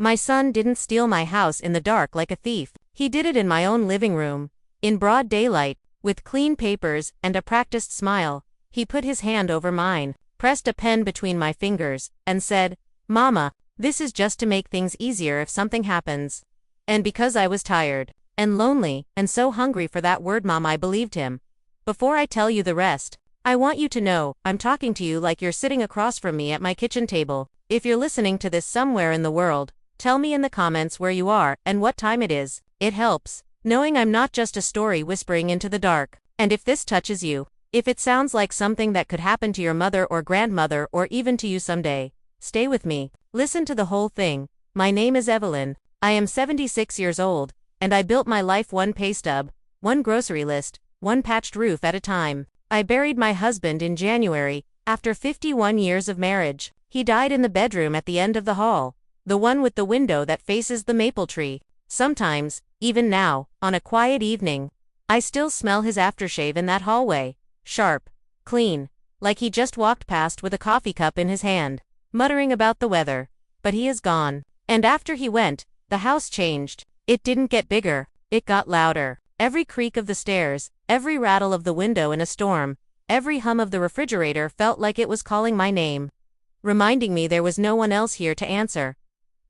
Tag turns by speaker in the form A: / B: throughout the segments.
A: My son didn't steal my house in the dark like a thief. He did it in my own living room, in broad daylight, with clean papers and a practiced smile. He put his hand over mine, pressed a pen between my fingers, and said, "Mama, this is just to make things easier if something happens." And because I was tired, and lonely, and so hungry for that word mom, I believed him. Before I tell you the rest, I want you to know, I'm talking to you like you're sitting across from me at my kitchen table. If you're listening to this somewhere in the world, tell me in the comments where you are and what time it is. It helps, knowing I'm not just a story whispering into the dark. And if this touches you, if it sounds like something that could happen to your mother or grandmother or even to you someday, stay with me. Listen to the whole thing. My name is Evelyn. I am 76 years old, and I built my life one pay stub, one grocery list, one patched roof at a time. I buried my husband in January, after 51 years of marriage. He died in the bedroom at the end of the hall, the one with the window that faces the maple tree. Sometimes, even now, on a quiet evening, I still smell his aftershave in that hallway. Sharp, clean, like he just walked past with a coffee cup in his hand, muttering about the weather. But he is gone. And after he went, the house changed. It didn't get bigger, it got louder. Every creak of the stairs, every rattle of the window in a storm, every hum of the refrigerator felt like it was calling my name, reminding me there was no one else here to answer.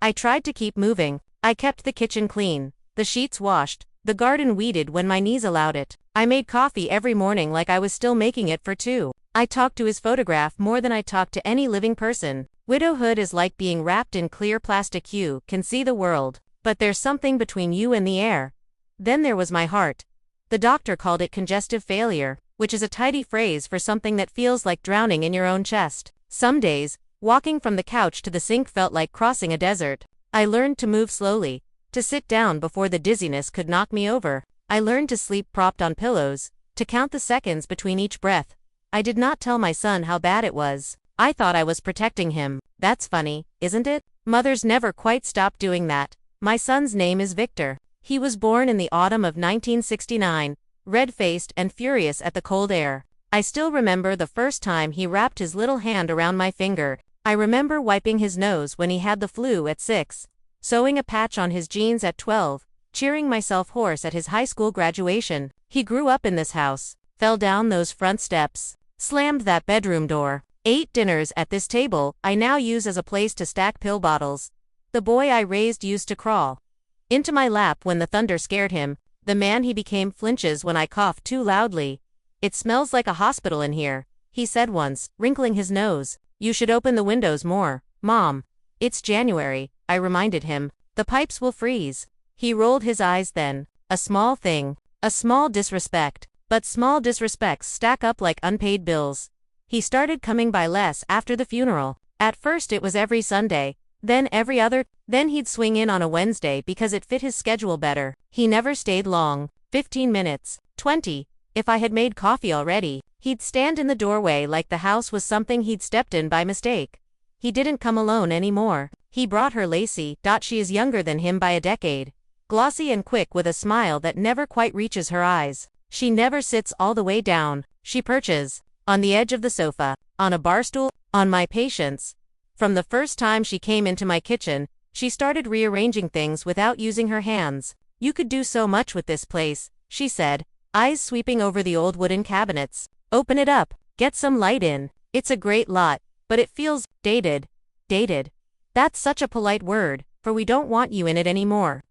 A: I tried to keep moving. I kept the kitchen clean, the sheets washed, the garden weeded when my knees allowed it. I made coffee every morning like I was still making it for two. I talked to his photograph more than I talked to any living person. Widowhood is like being wrapped in clear plastic. You can see the world, but there's something between you and the air. Then there was my heart. The doctor called it congestive failure, which is a tidy phrase for something that feels like drowning in your own chest. Some days, walking from the couch to the sink felt like crossing a desert. I learned to move slowly, to sit down before the dizziness could knock me over. I learned to sleep propped on pillows, to count the seconds between each breath. I did not tell my son how bad it was. I thought I was protecting him. That's funny, isn't it? Mothers never quite stop doing that. My son's name is Victor. He was born in the autumn of 1969, red-faced and furious at the cold air. I still remember the first time he wrapped his little hand around my finger. I remember wiping his nose when he had the flu at 6, sewing a patch on his jeans at 12, cheering myself hoarse at his high school graduation. He grew up in this house, fell down those front steps, slammed that bedroom door, ate dinners at this table I now use as a place to stack pill bottles. The boy I raised used to crawl into my lap when the thunder scared him. The man he became flinches when I coughed too loudly. "It smells like a hospital in here," he said once, wrinkling his nose. "You should open the windows more, Mom." "It's January," I reminded him. "The pipes will freeze." He rolled his eyes then. A small thing. A small disrespect. But small disrespects stack up like unpaid bills. He started coming by less after the funeral. At first it was every Sunday, then every other, then he'd swing in on a Wednesday because it fit his schedule better. He never stayed long. 15 minutes. 20. If I had made coffee already, he'd stand in the doorway like the house was something he'd stepped in by mistake. He didn't come alone anymore. He brought her Lacey. She is younger than him by a decade. Glossy and quick with a smile that never quite reaches her eyes. She never sits all the way down. She perches on the edge of the sofa, on a bar stool, on my patience. From the first time she came into my kitchen, she started rearranging things without using her hands. "You could do so much with this place," she said, eyes sweeping over the old wooden cabinets. "Open it up, get some light in. It's a great lot, but it feels dated." Dated. That's such a polite word, for we don't want you in it anymore.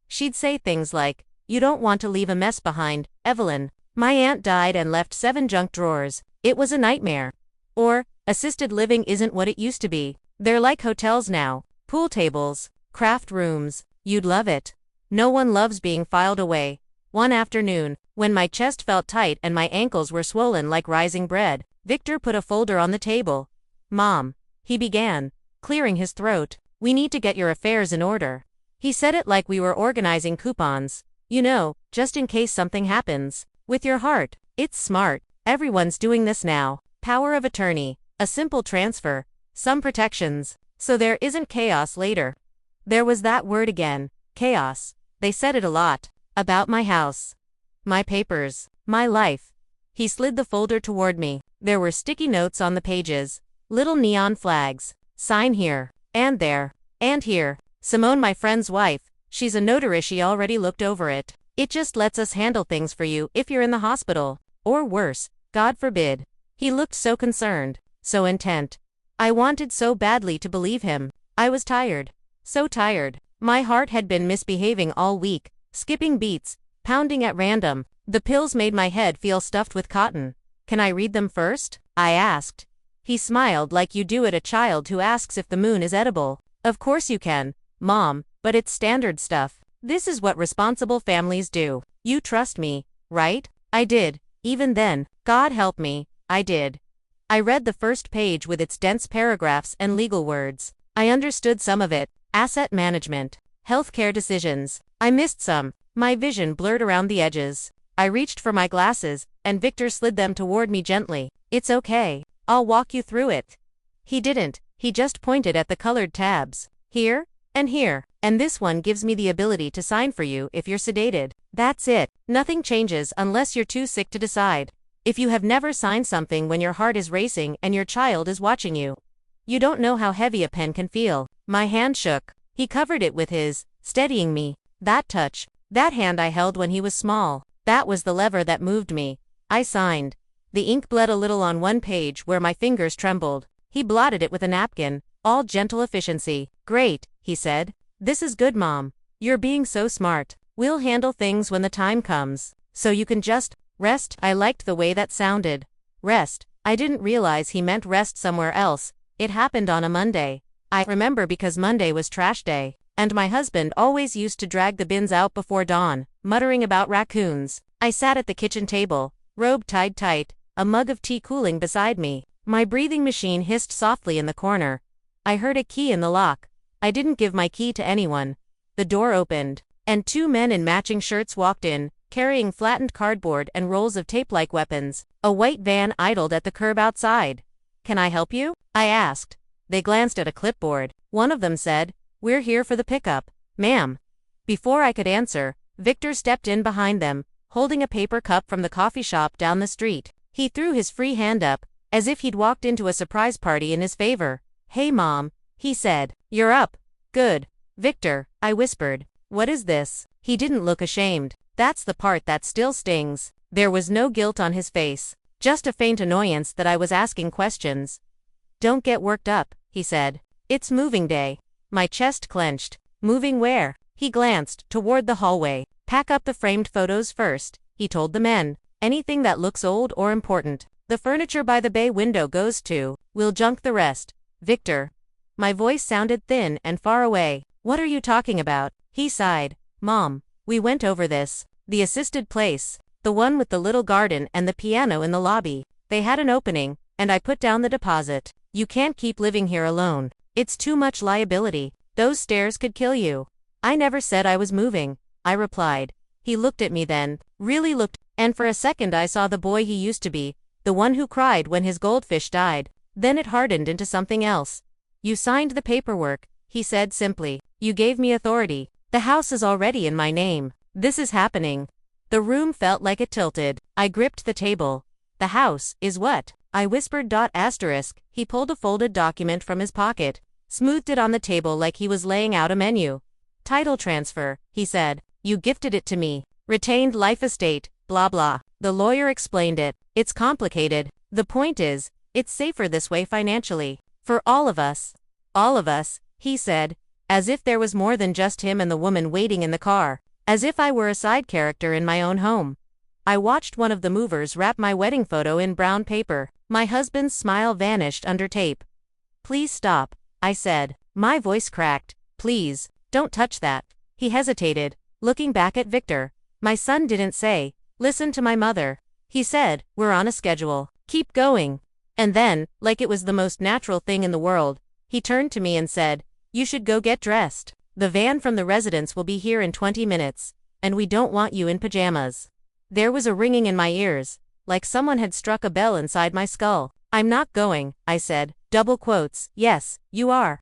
A: She'd say things like, "You don't want to leave a mess behind, Evelyn. My aunt died and left 7 junk drawers. It was a nightmare." Or, "Assisted living isn't what it used to be. They're like hotels now. Pool tables, craft rooms. You'd love it." No one loves being filed away. One afternoon, when my chest felt tight and my ankles were swollen like rising bread, Victor put a folder on the table. "Mom," he began, clearing his throat, "we need to get your affairs in order." He said it like we were organizing coupons. "You know, just in case something happens. With your heart. It's smart. Everyone's doing this now. Power of attorney, a simple transfer, some protections, so there isn't chaos later." There was that word again, chaos. They said it a lot. About my house. My papers. My life. He slid the folder toward me. There were sticky notes on the pages. Little neon flags. Sign here. And there. And here. Simone, my friend's wife, she's a notary. She already looked over it. It just lets us handle things for you if you're in the hospital. Or worse, God forbid. He looked so concerned, so intent. I wanted so badly to believe him. I was tired. So tired. My heart had been misbehaving all week, skipping beats, pounding at random. The pills made my head feel stuffed with cotton. Can I read them first? I asked. He smiled like you do at a child who asks if the moon is edible. Of course you can, Mom, but it's standard stuff. This is what responsible families do. You trust me, right? I did. Even then, God help me, I did. I read the first page with its dense paragraphs and legal words. I understood some of it. Asset management. Healthcare decisions. I missed some. My vision blurred around the edges. I reached for my glasses, and Victor slid them toward me gently. It's okay. I'll walk you through it. He didn't. He just pointed at the colored tabs. Here, and here, and this one gives me the ability to sign for you if you're sedated. That's it. Nothing changes unless you're too sick to decide. If you have never signed something when your heart is racing and your child is watching you, you don't know how heavy a pen can feel. My hand shook. He covered it with his, steadying me. That touch, that hand I held when he was small, that was the lever that moved me. I signed. The ink bled a little on one page where my fingers trembled. He blotted it with a napkin, all gentle efficiency. Great, he said. This is good, Mom. You're being so smart. We'll handle things when the time comes. So you can just rest. I liked the way that sounded. Rest. I didn't realize he meant rest somewhere else. It happened on a Monday. I remember because Monday was trash day, and my husband always used to drag the bins out before dawn, muttering about raccoons. I sat at the kitchen table, robe tied tight, a mug of tea cooling beside me. My breathing machine hissed softly in the corner. I heard a key in the lock. I didn't give my key to anyone. The door opened, and two men in matching shirts walked in, carrying flattened cardboard and rolls of tape like weapons. A white van idled at the curb outside. Can I help you? I asked. They glanced at a clipboard. One of them said, "We're here for the pickup, ma'am." Before I could answer, Victor stepped in behind them, holding a paper cup from the coffee shop down the street. He threw his free hand up, as if he'd walked into a surprise party in his favor. "Hey, Mom," he said. "You're up. Good." "Victor," I whispered. "What is this?" He didn't look ashamed. That's the part that still stings. There was no guilt on his face, just a faint annoyance that I was asking questions. "Don't get worked up," he said. "It's moving day." My chest clenched. Moving where? He glanced toward the hallway. "Pack up the framed photos first," he told the men. "Anything that looks old or important. The furniture by the bay window goes too. We'll junk the rest." "Victor." My voice sounded thin and far away. "What are you talking about?" He sighed. "Mom, we went over this. The assisted place. The one with the little garden and the piano in the lobby. They had an opening, and I put down the deposit. You can't keep living here alone. It's too much liability. Those stairs could kill you." "I never said I was moving," I replied. He looked at me then, really looked, and for a second I saw the boy he used to be, the one who cried when his goldfish died. Then it hardened into something else. "You signed the paperwork," he said simply. "You gave me authority. The house is already in my name. This is happening." The room felt like it tilted. I gripped the table. "The house is what?" I whispered. Asterisk. He pulled a folded document from his pocket, smoothed it on the table like he was laying out a menu. "Title transfer," he said. "You gifted it to me. Retained life estate, blah blah." The lawyer explained it. "It's complicated. The point is, it's safer this way financially. For all of us." "All of us," he said, as if there was more than just him and the woman waiting in the car. As if I were a side character in my own home. I watched one of the movers wrap my wedding photo in brown paper. My husband's smile vanished under tape. "Please stop," I said. My voice cracked. "Please, don't touch that." He hesitated, looking back at Victor. "My son didn't say, 'Listen to my mother.' He said, 'We're on a schedule. Keep going.'" And then, like it was the most natural thing in the world, he turned to me and said, "You should go get dressed. The van from the residence will be here in 20 minutes, and we don't want you in pajamas." There was a ringing in my ears, like someone had struck a bell inside my skull. "I'm not going," I said, double quotes. "Yes, you are."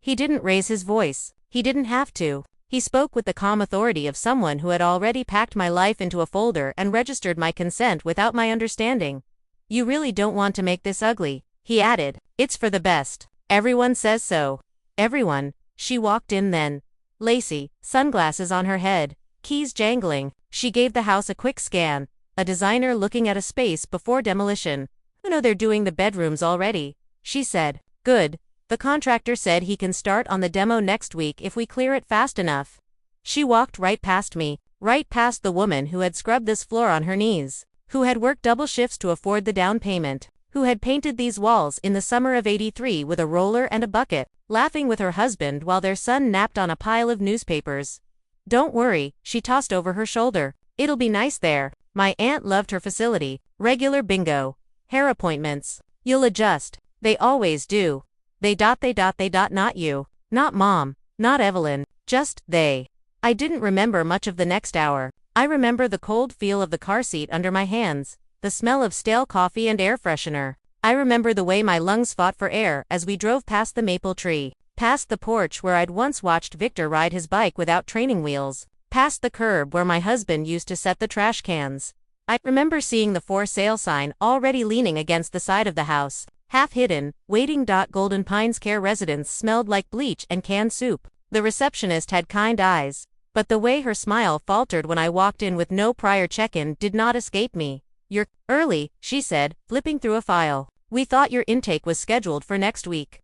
A: He didn't raise his voice. He didn't have to. He spoke with the calm authority of someone who had already packed my life into a folder and registered my consent without my understanding. "You really don't want to make this ugly," he added. "It's for the best. Everyone says so." "Everyone?" She walked in then. Lacy, sunglasses on her head, keys jangling. She gave the house a quick scan. A designer looking at a space before demolition. "You know they're doing the bedrooms already," she said. "Good. The contractor said he can start on the demo next week if we clear it fast enough." She walked right past me, right past the woman who had scrubbed this floor on her knees, who had worked double shifts to afford the down payment, who had painted these walls in the summer of '83 with a roller and a bucket, laughing with her husband while their son napped on a pile of newspapers. "Don't worry," she tossed over her shoulder. "It'll be nice there. My aunt loved her facility. Regular bingo. Hair appointments. You'll adjust. They always do. They. Not you. Not Mom. Not Evelyn. Just they." I didn't remember much of the next hour. I remember the cold feel of the car seat under my hands, the smell of stale coffee and air freshener. I remember the way my lungs fought for air as we drove past the maple tree, past the porch where I'd once watched Victor ride his bike without training wheels, past the curb where my husband used to set the trash cans. I remember seeing the for sale sign already leaning against the side of the house, half hidden, waiting. Golden Pines Care residence smelled like bleach and canned soup. The receptionist had kind eyes, but the way her smile faltered when I walked in with no prior check-in did not escape me. "You're early," she said, flipping through a file. "We thought your intake was scheduled for next week."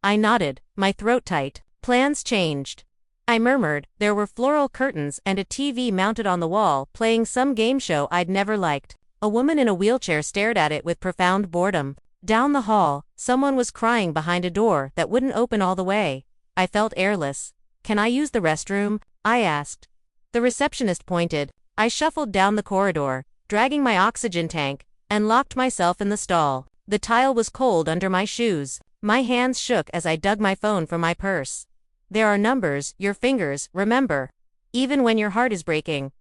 A: I nodded, my throat tight. Plans changed. I murmured. There were floral curtains and a TV mounted on the wall playing some game show I'd never liked. A woman in a wheelchair stared at it with profound boredom. Down the hall, someone was crying behind a door that wouldn't open all the way. I felt airless. "Can I use the restroom?" I asked. The receptionist pointed. I shuffled down the corridor, dragging my oxygen tank, and locked myself in the stall. The tile was cold under my shoes. My hands shook as I dug my phone from my purse. "There are numbers, your fingers, remember. Even when your heart is breaking."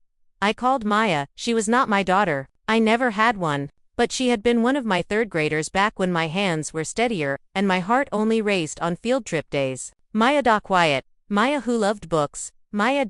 A: I called Maya. She was not my daughter. I never had one. But she had been one of my third graders back when my hands were steadier and my heart only raced on field trip days. Maya. Quiet. Maya who loved books. Maya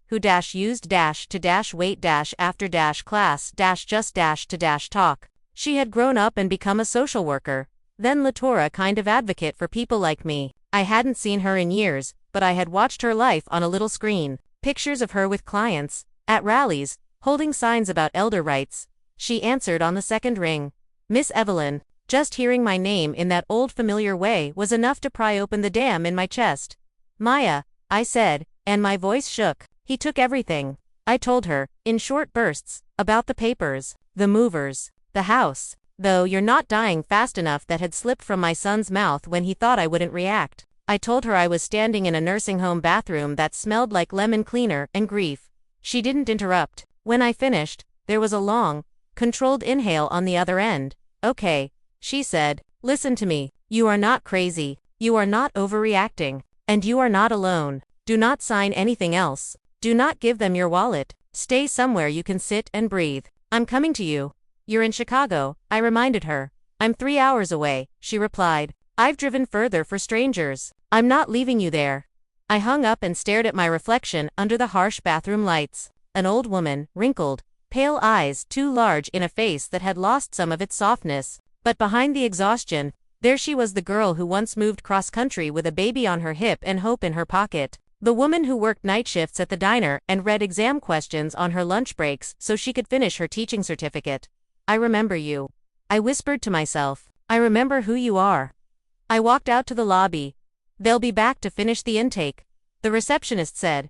A: who used to wait after class just to talk. She had grown up and become a social worker. Then Latora, kind of advocate for people like me. I hadn't seen her in years, but I had watched her life on a little screen. Pictures of her with clients, at rallies, holding signs about elder rights. She answered on the second ring. "Miss Evelyn." Just hearing my name in that old familiar way was enough to pry open the dam in my chest. "Maya," I said, and my voice shook. "He took everything." I told her, in short bursts, about the papers, the movers, the house. "Though you're not dying fast enough" that had slipped from my son's mouth when he thought I wouldn't react. I told her I was standing in a nursing home bathroom that smelled like lemon cleaner and grief. She didn't interrupt. When I finished, there was a long, controlled inhale on the other end. "Okay," she said. "Listen to me. You are not crazy. You are not overreacting. And you are not alone. Do not sign anything else. Do not give them your wallet. Stay somewhere you can sit and breathe. I'm coming to you." "You're in Chicago," I reminded her. "I'm 3 hours away," she replied. "I've driven further for strangers. I'm not leaving you there." I hung up and stared at my reflection under the harsh bathroom lights. An old woman, wrinkled, pale eyes too large in a face that had lost some of its softness. But behind the exhaustion, there she was, the girl who once moved cross-country with a baby on her hip and hope in her pocket. The woman who worked night shifts at the diner and read exam questions on her lunch breaks so she could finish her teaching certificate. "I remember you," I whispered to myself. "I remember who you are." I walked out to the lobby. "They'll be back to finish the intake," the receptionist said.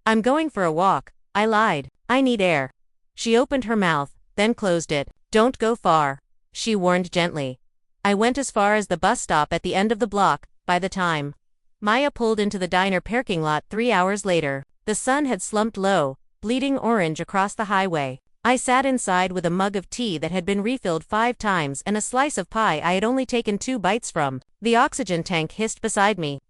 A: "I'm going for a walk," I lied. "I need air." She opened her mouth, then closed it. "Don't go far," she warned gently. I went as far as the bus stop at the end of the block. By the time Maya pulled into the diner parking lot 3 hours later, the sun had slumped low, bleeding orange across the highway. I sat inside with a mug of tea that had been refilled 5 times and a slice of pie I had only taken 2 bites from. The oxygen tank hissed beside me,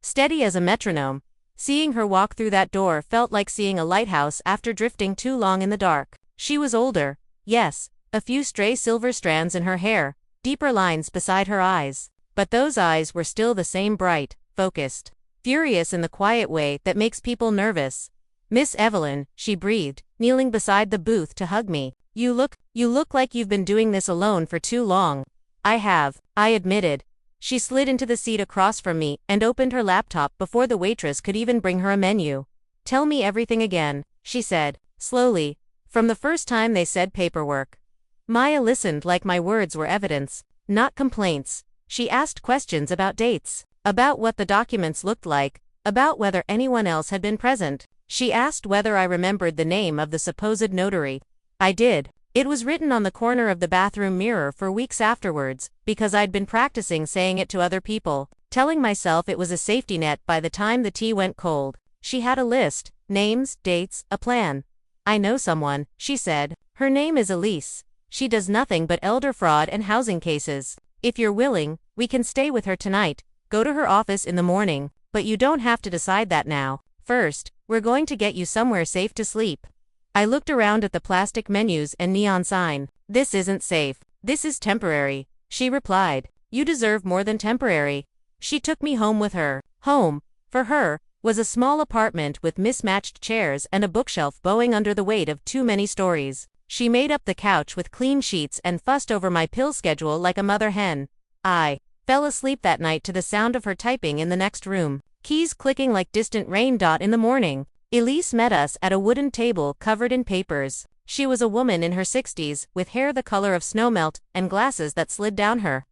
A: steady as a metronome. Seeing her walk through that door felt like seeing a lighthouse after drifting too long in the dark. She was older, yes, a few stray silver strands in her hair, deeper lines beside her eyes. But those eyes were still the same bright, focused, furious in the quiet way that makes people nervous. "Miss Evelyn," she breathed, kneeling beside the booth to hug me. You look like you've been doing this alone for too long." "I have," I admitted. She slid into the seat across from me and opened her laptop before the waitress could even bring her a menu. "Tell me everything again," she said, slowly, "from the first time they said paperwork." Maya listened like my words were evidence, not complaints. She asked questions about dates, about what the documents looked like, about whether anyone else had been present. She asked whether I remembered the name of the supposed notary. I did. It was written on the corner of the bathroom mirror for weeks afterwards, because I'd been practicing saying it to other people, telling myself it was a safety net by the time the tea went cold. She had a list, names, dates, a plan. "I know someone," she said. "Her name is Elise. She does nothing but elder fraud and housing cases. If you're willing, we can stay with her tonight, go to her office in the morning, but you don't have to decide that now. First, we're going to get you somewhere safe to sleep." I looked around at the plastic menus and neon sign. "This isn't safe. This is temporary," she replied. "You deserve more than temporary." She took me home with her. Home, for her, was a small apartment with mismatched chairs and a bookshelf bowing under the weight of too many stories. She made up the couch with clean sheets and fussed over my pill schedule like a mother hen. I fell asleep that night to the sound of her typing in the next room, keys clicking like distant rain in the morning. Elise met us at a wooden table covered in papers. She was a woman in her 60s, with hair the color of snowmelt and glasses that slid down her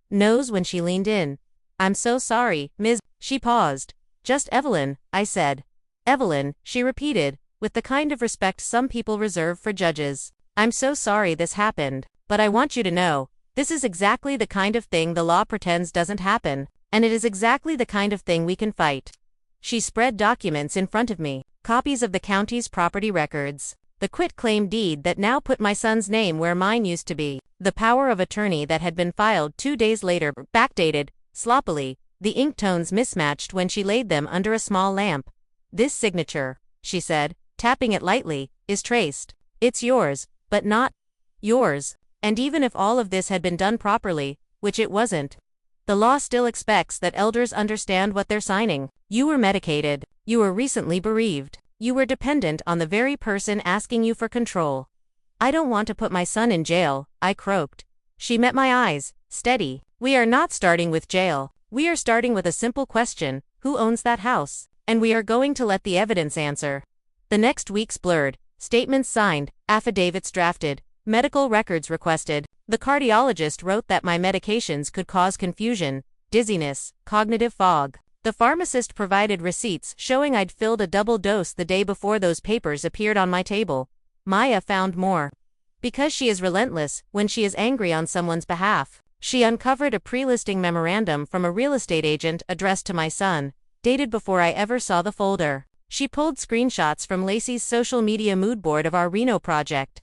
A: nose when she leaned in. "I'm so sorry, Ms." She paused. "Just Evelyn," I said. "Evelyn," she repeated, with the kind of respect some people reserve for judges. "I'm so sorry this happened, but I want you to know, this is exactly the kind of thing the law pretends doesn't happen, and it is exactly the kind of thing we can fight." She spread documents in front of me, copies of the county's property records, the quitclaim deed that now put my son's name where mine used to be, the power of attorney that had been filed 2 days later, backdated, sloppily, the ink tones mismatched when she laid them under a small lamp. "This signature," she said, tapping it lightly, "is traced. It's yours, but not yours. And even if all of this had been done properly, which it wasn't, the law still expects that elders understand what they're signing. You were medicated. You were recently bereaved. You were dependent on the very person asking you for control." "I don't want to put my son in jail," I croaked. She met my eyes, steady. "We are not starting with jail. We are starting with a simple question: who owns that house? And we are going to let the evidence answer." The next weeks blurred. Statements signed, affidavits drafted, medical records requested. The cardiologist wrote that my medications could cause confusion, dizziness, cognitive fog. The pharmacist provided receipts showing I'd filled a double dose the day before those papers appeared on my table. Maya found more. Because she is relentless when she is angry on someone's behalf, she uncovered a pre-listing memorandum from a real estate agent addressed to my son, dated before I ever saw the folder. She pulled screenshots from Lacey's social media mood board of our Reno project,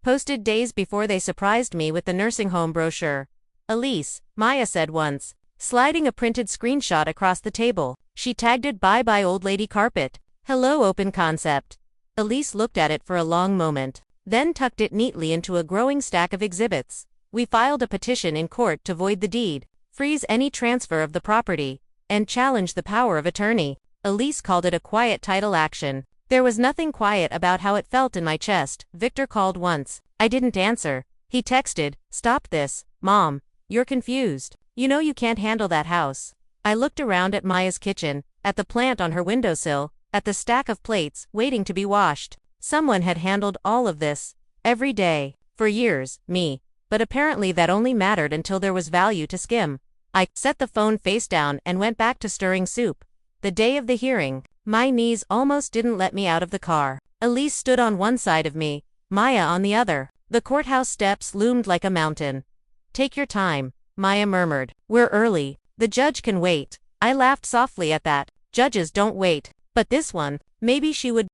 A: posted days before they surprised me with the nursing home brochure. "Elise," Maya said once, sliding a printed screenshot across the table. She tagged it "Bye Bye Old Lady Carpet. Hello Open Concept." Elise looked at it for a long moment, then tucked it neatly into a growing stack of exhibits. "We filed a petition in court to void the deed, freeze any transfer of the property, and challenge the power of attorney." Elise called it a quiet title action. There was nothing quiet about how it felt in my chest. Victor called once. I didn't answer. He texted, "Stop this, Mom. You're confused. You know you can't handle that house." I looked around at Maya's kitchen, at the plant on her windowsill, at the stack of plates waiting to be washed. Someone had handled all of this, every day, for years, me. But apparently that only mattered until there was value to skim. I set the phone face down and went back to stirring soup. The day of the hearing, my knees almost didn't let me out of the car. Elise stood on one side of me, Maya on the other. The courthouse steps loomed like a mountain. "Take your time," Maya murmured. "We're early. The judge can wait." I laughed softly at that. Judges don't wait. But this one, maybe she would.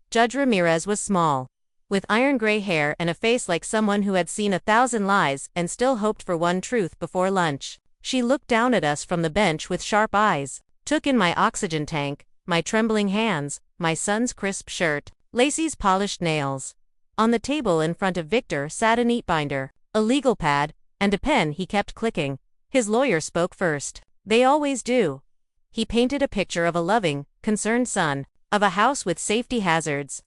A: Judge Ramirez was small, with iron gray hair and a face like someone who had seen 1,000 lies and still hoped for one truth before lunch. She looked down at us from the bench with sharp eyes, took in my oxygen tank, my trembling hands, my son's crisp shirt, Lacey's polished nails. On the table in front of Victor sat a neat binder, a legal pad, and a pen he kept clicking. His lawyer spoke first. They always do. He painted a picture of a loving, concerned son, of a house with safety hazards,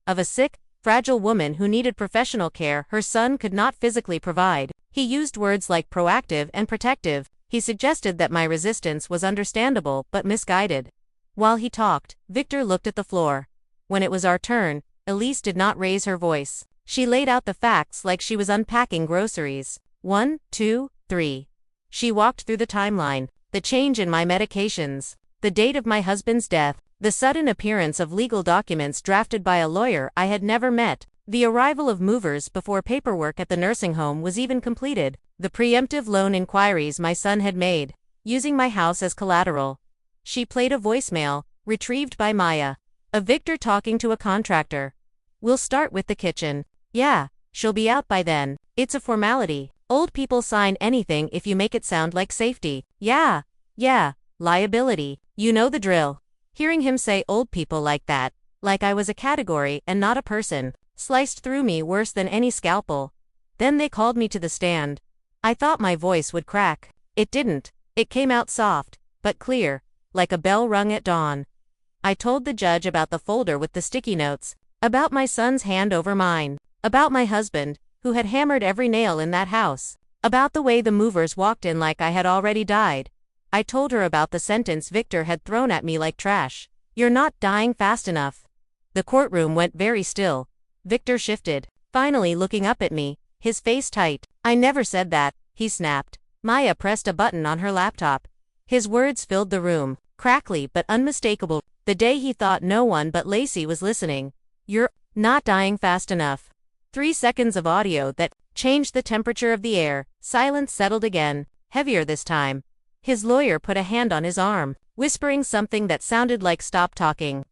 A: of a sick, fragile woman who needed professional care her son could not physically provide. He used words like proactive and protective. He suggested that my resistance was understandable but misguided. While he talked, Victor looked at the floor. When it was our turn, Elise did not raise her voice. She laid out the facts like she was unpacking groceries. 1, 2, 3. She walked through the timeline, the change in my medications, the date of my husband's death, the sudden appearance of legal documents drafted by a lawyer I had never met, the arrival of movers before paperwork at the nursing home was even completed, the preemptive loan inquiries my son had made, using my house as collateral. She played a voicemail, retrieved by Maya. Of Victor talking to a contractor. We'll start with the kitchen. Yeah, she'll be out by then. It's a formality. Old people sign anything if you make it sound like safety. Yeah, liability. You know the drill. Hearing him say old people like that, like I was a category and not a person, sliced through me worse than any scalpel. Then they called me to the stand. I thought my voice would crack. It didn't. It came out soft, but clear, like a bell rung at dawn. I told the judge about the folder with the sticky notes, about my son's hand over mine, about my husband, who had hammered every nail in that house, about the way the movers walked in like I had already died. I told her about the sentence Victor had thrown at me like trash. You're not dying fast enough. The courtroom went very still. Victor shifted, finally looking up at me, his face tight. I never said that, he snapped. Maya pressed a button on her laptop. His words filled the room, crackly but unmistakable. The day he thought no one but Lacey was listening. You're not dying fast enough. 3 seconds of audio that changed the temperature of the air. Silence settled again, heavier this time. His lawyer put a hand on his arm, whispering something that sounded like stop talking.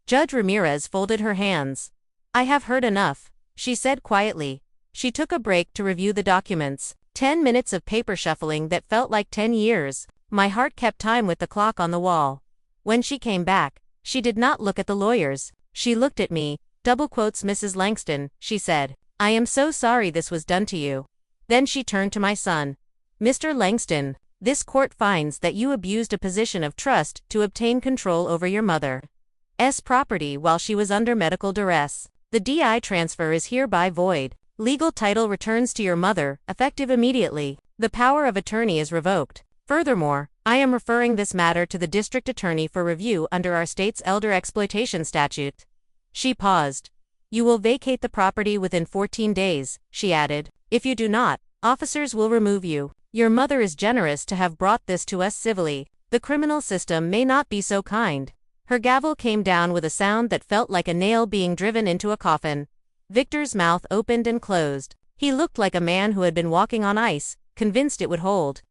A: Judge Ramirez folded her hands. I have heard enough, she said quietly. She took a break to review the documents. 10 minutes of paper shuffling that felt like 10 years. My heart kept time with the clock on the wall. When she came back, she did not look at the lawyers. She looked at me. Double quotes, Mrs. Langston, she said. I am so sorry this was done to you. Then she turned to my son. Mr. Langston, this court finds that you abused a position of trust to obtain control over your mother's property while she was under medical duress. The DI transfer is hereby void. Legal title returns to your mother, effective immediately. The power of attorney is revoked. Furthermore, I am referring this matter to the district attorney for review under our state's elder exploitation statute. She paused. You will vacate the property within 14 days, she added. If you do not, officers will remove you. Your mother is generous to have brought this to us civilly. The criminal system may not be so kind. Her gavel came down with a sound that felt like a nail being driven into a coffin. Victor's mouth opened and closed. He looked like a man who had been walking on ice, convinced it would hold.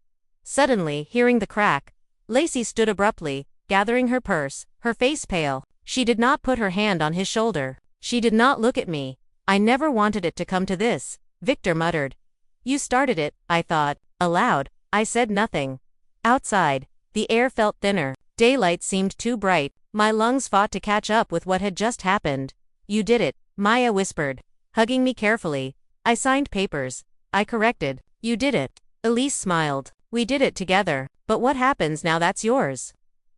A: Suddenly, hearing the crack, Lacey stood abruptly, gathering her purse, her face pale. She did not put her hand on his shoulder. She did not look at me. I never wanted it to come to this, Victor muttered. You started it, I thought. Aloud, I said nothing. Outside, the air felt thinner. Daylight seemed too bright. My lungs fought to catch up with what had just happened. You did it, Maya whispered, hugging me carefully. I signed papers. I corrected. You did it. Elise smiled. We did it together. But what happens now that's yours?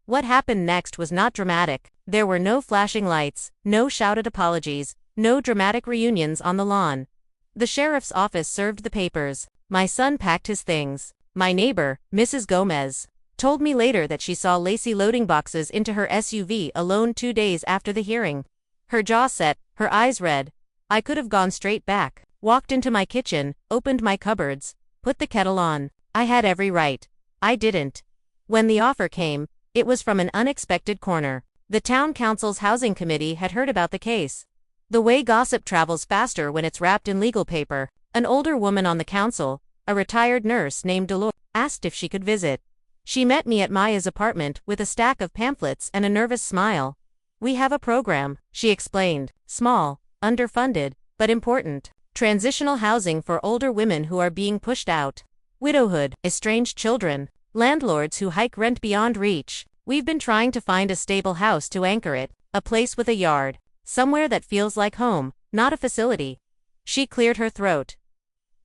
A: What happened next was not dramatic. There were no flashing lights, no shouted apologies, no dramatic reunions on the lawn. The sheriff's office served the papers. My son packed his things. My neighbor, Mrs. Gomez, told me later that she saw Lacey loading boxes into her SUV alone 2 days after the hearing. Her jaw set, her eyes red. I could have gone straight back, walked into my kitchen, opened my cupboards, put the kettle on. I had every right. I didn't. When the offer came, it was from an unexpected corner. The town council's housing committee had heard about the case. The way gossip travels faster when it's wrapped in legal paper. An older woman on the council, a retired nurse named Dolores, asked if she could visit. She met me at Maya's apartment with a stack of pamphlets and a nervous smile. We have a program, she explained. Small, underfunded, but important. Transitional housing for older women who are being pushed out. Widowhood, estranged children, landlords who hike rent beyond reach. We've been trying to find a stable house to anchor it, a place with a yard, somewhere that feels like home, not a facility. She cleared her throat.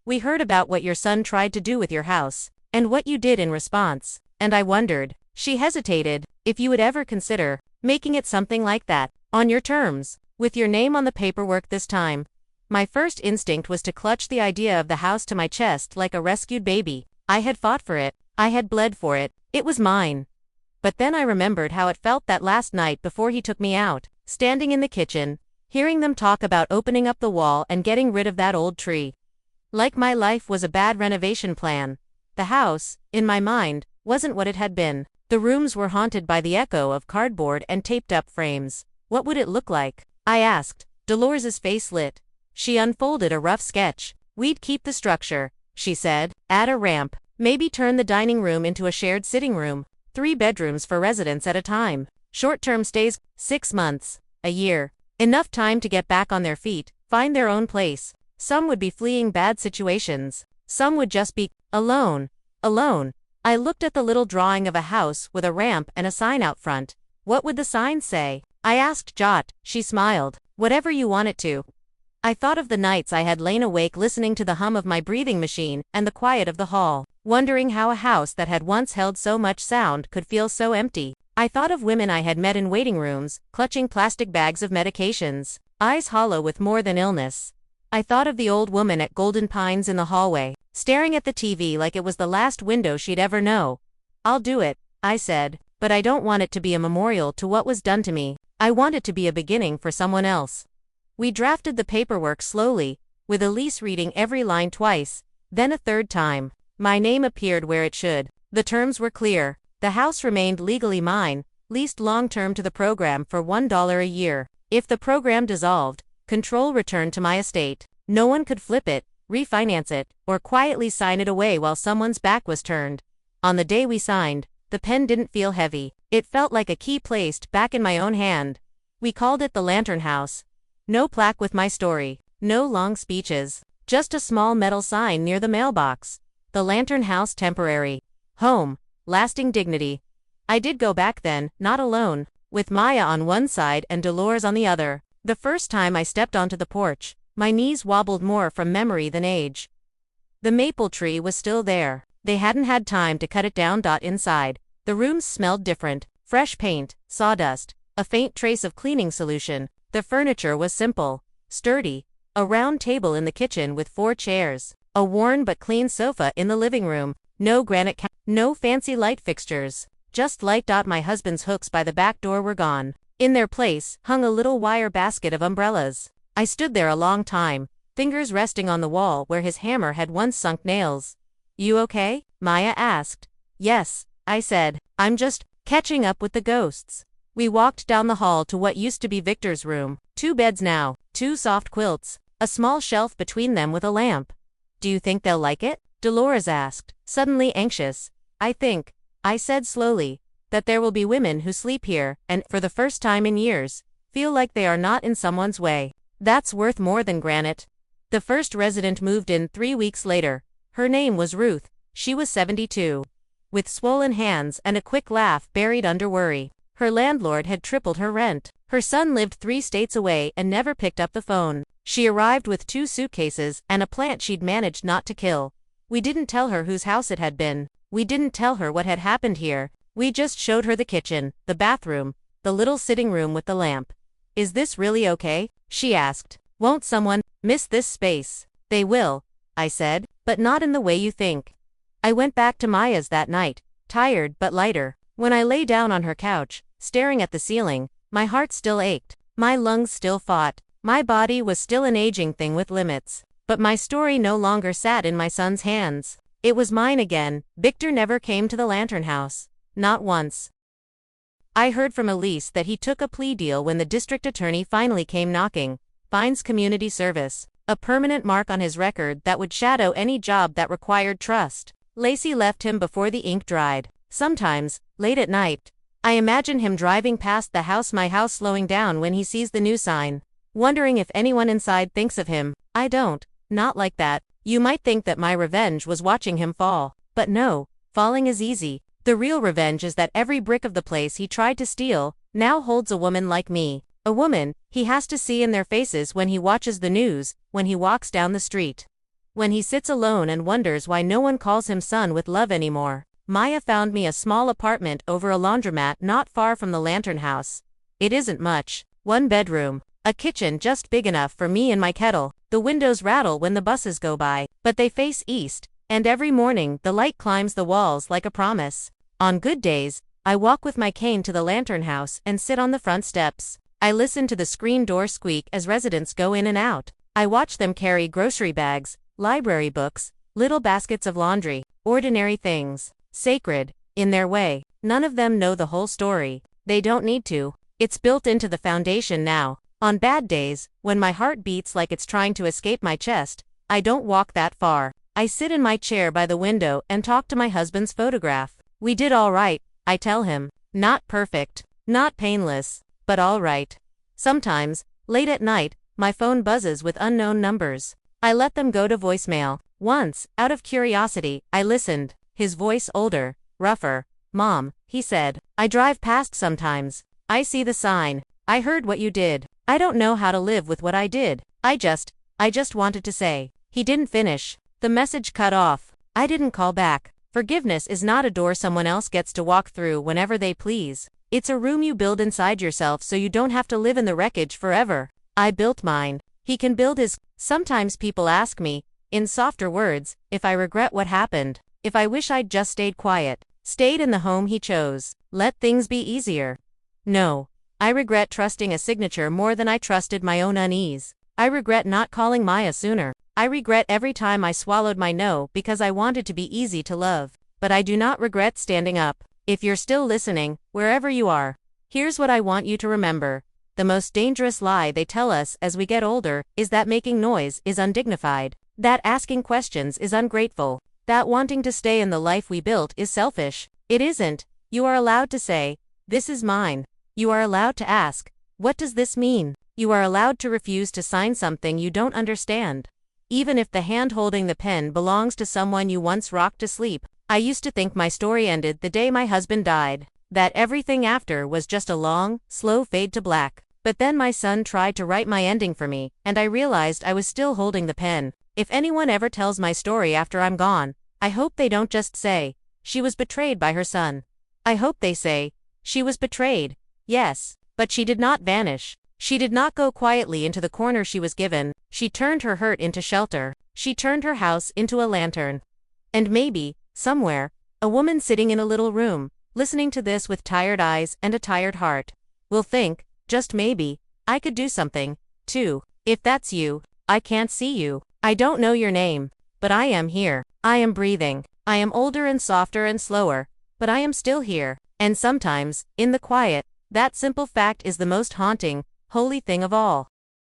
A: We heard about what your son tried to do with your house, and what you did in response, and I wondered, she hesitated, if you would ever consider making it something like that, on your terms, with your name on the paperwork this time. My first instinct was to clutch the idea of the house to my chest like a rescued baby. I had fought for it, I had bled for it. It was mine. But then I remembered how it felt that last night before he took me out, standing in the kitchen, hearing them talk about opening up the wall and getting rid of that old tree. Like my life was a bad renovation plan. The house, in my mind, wasn't what it had been. The rooms were haunted by the echo of cardboard and taped-up frames. What would it look like? I asked. Dolores's face lit. She unfolded a rough sketch. We'd keep the structure, she said. Add a ramp. Maybe turn the dining room into a shared sitting room. 3 bedrooms for residents at a time. Short-term stays, 6 months, a year. Enough time to get back on their feet, find their own place. Some would be fleeing bad situations. Some would just be alone. Alone. I looked at the little drawing of a house with a ramp and a sign out front. What would the sign say? I asked Jot. She smiled. Whatever you want it to. I thought of the nights I had lain awake listening to the hum of my breathing machine and the quiet of the hall, wondering how a house that had once held so much sound could feel so empty. I thought of women I had met in waiting rooms, clutching plastic bags of medications, eyes hollow with more than illness. I thought of the old woman at Golden Pines in the hallway, staring at the TV like it was the last window she'd ever know. I'll do it, I said, but I don't want it to be a memorial to what was done to me. I want it to be a beginning for someone else. We drafted the paperwork slowly, with Elise reading every line twice, then a third time. My name appeared where it should. The terms were clear. The house remained legally mine, leased long-term to the program for $1 a year. If the program dissolved, control returned to my estate. No one could flip it, refinance it, or quietly sign it away while someone's back was turned. On the day we signed, the pen didn't feel heavy. It felt like a key placed back in my own hand. We called it the Lantern House. No plaque with my story, no long speeches, just a small metal sign near the mailbox. The Lantern House temporary. Home. Lasting dignity. I did go back then, not alone, with Maya on one side and Dolores on the other. The first time I stepped onto the porch, my knees wobbled more from memory than age. The maple tree was still there. They hadn't had time to cut it down. Inside, the rooms smelled different. Fresh paint, sawdust, a faint trace of cleaning solution. The furniture was simple, sturdy. A round table in the kitchen with 4 chairs. A worn but clean sofa in the living room. No granite no fancy light fixtures. Just light. My husband's hooks by the back door were gone. In their place hung a little wire basket of umbrellas. I stood there a long time, fingers resting on the wall where his hammer had once sunk nails. You okay? Maya asked. Yes, I said. I'm just catching up with the ghosts. We walked down the hall to what used to be Victor's room. 2 beds now, 2 soft quilts, a small shelf between them with a lamp. Do you think they'll like it? Dolores asked, suddenly anxious. I think, I said slowly, that there will be women who sleep here and, for the first time in years, feel like they are not in someone's way. That's worth more than granite. The first resident moved in 3 weeks later. Her name was Ruth. She was 72. With swollen hands and a quick laugh buried under worry. Her landlord had tripled her rent. Her son lived 3 states away and never picked up the phone. She arrived with 2 suitcases and a plant she'd managed not to kill. We didn't tell her whose house it had been. We didn't tell her what had happened here. We just showed her the kitchen, the bathroom, the little sitting room with the lamp. Is this really okay? She asked. Won't someone miss this space? They will, I said, but not in the way you think. I went back to Maya's that night, tired but lighter. When I lay down on her couch, staring at the ceiling, my heart still ached. My lungs still fought. My body was still an aging thing with limits. But my story no longer sat in my son's hands. It was mine again. Victor never came to the Lantern House. Not once. I heard from Elise that he took a plea deal when the district attorney finally came knocking. Fines community service. A permanent mark on his record that would shadow any job that required trust. Lacey left him before the ink dried. Sometimes, late at night, I imagine him driving past the house, my house, slowing down when he sees the new sign. Wondering if anyone inside thinks of him. I don't. Not like that. You might think that my revenge was watching him fall. But no, falling is easy. The real revenge is that every brick of the place he tried to steal now holds a woman like me. A woman he has to see in their faces when he watches the news, when he walks down the street. When he sits alone and wonders why no one calls him son with love anymore. Maya found me a small apartment over a laundromat not far from the Lantern House. It isn't much. 1 bedroom. A kitchen just big enough for me and my kettle. The windows rattle when the buses go by, but they face east, And every morning, the light climbs the walls like a promise. On good days, I walk with my cane to the lantern house and sit on the front steps. I listen to the screen door squeak as residents go in and out. I watch them carry grocery bags, library books, little baskets of laundry, ordinary things, sacred, in their way. None of them know the whole story. They don't need to. It's built into the foundation now. On bad days, when my heart beats like it's trying to escape my chest, I don't walk that far. I sit in my chair by the window and talk to my husband's photograph. We did all right, I tell him. Not perfect, not painless, but all right. Sometimes, late at night, my phone buzzes with unknown numbers. I let them go to voicemail. Once, out of curiosity, I listened. His voice older, rougher. Mom, he said. I drive past sometimes. I see the sign. I heard what you did. I don't know how to live with what I did. I just wanted to say. He didn't finish. The message cut off. I didn't call back. Forgiveness is not a door someone else gets to walk through whenever they please. It's a room you build inside yourself so you don't have to live in the wreckage forever. I built mine. He can build his. Sometimes people ask me, in softer words, if I regret what happened. If I wish I'd just stayed quiet. Stayed in the home he chose. Let things be easier. No. I regret trusting a signature more than I trusted my own unease. I regret not calling Maya sooner. I regret every time I swallowed my no because I wanted to be easy to love. But I do not regret standing up. If you're still listening, wherever you are, here's what I want you to remember. The most dangerous lie they tell us as we get older is that making noise is undignified. That asking questions is ungrateful. That wanting to stay in the life we built is selfish. It isn't. You are allowed to say, this is mine. You are allowed to ask, what does this mean? You are allowed to refuse to sign something you don't understand. Even if the hand holding the pen belongs to someone you once rocked to sleep. I used to think my story ended the day my husband died. That everything after was just a long, slow fade to black. But then my son tried to write my ending for me, and I realized I was still holding the pen. If anyone ever tells my story after I'm gone, I hope they don't just say, she was betrayed by her son. I hope they say, she was betrayed. Yes, but she did not vanish. She did not go quietly into the corner she was given. She turned her hurt into shelter. She turned her house into a lantern. And maybe, somewhere, a woman sitting in a little room, listening to this with tired eyes and a tired heart, will think, just maybe, I could do something, too. If that's you, I can't see you. I don't know your name, but I am here. I am breathing. I am older and softer and slower, but I am still here. And sometimes, in the quiet, that simple fact is the most haunting, holy thing of all.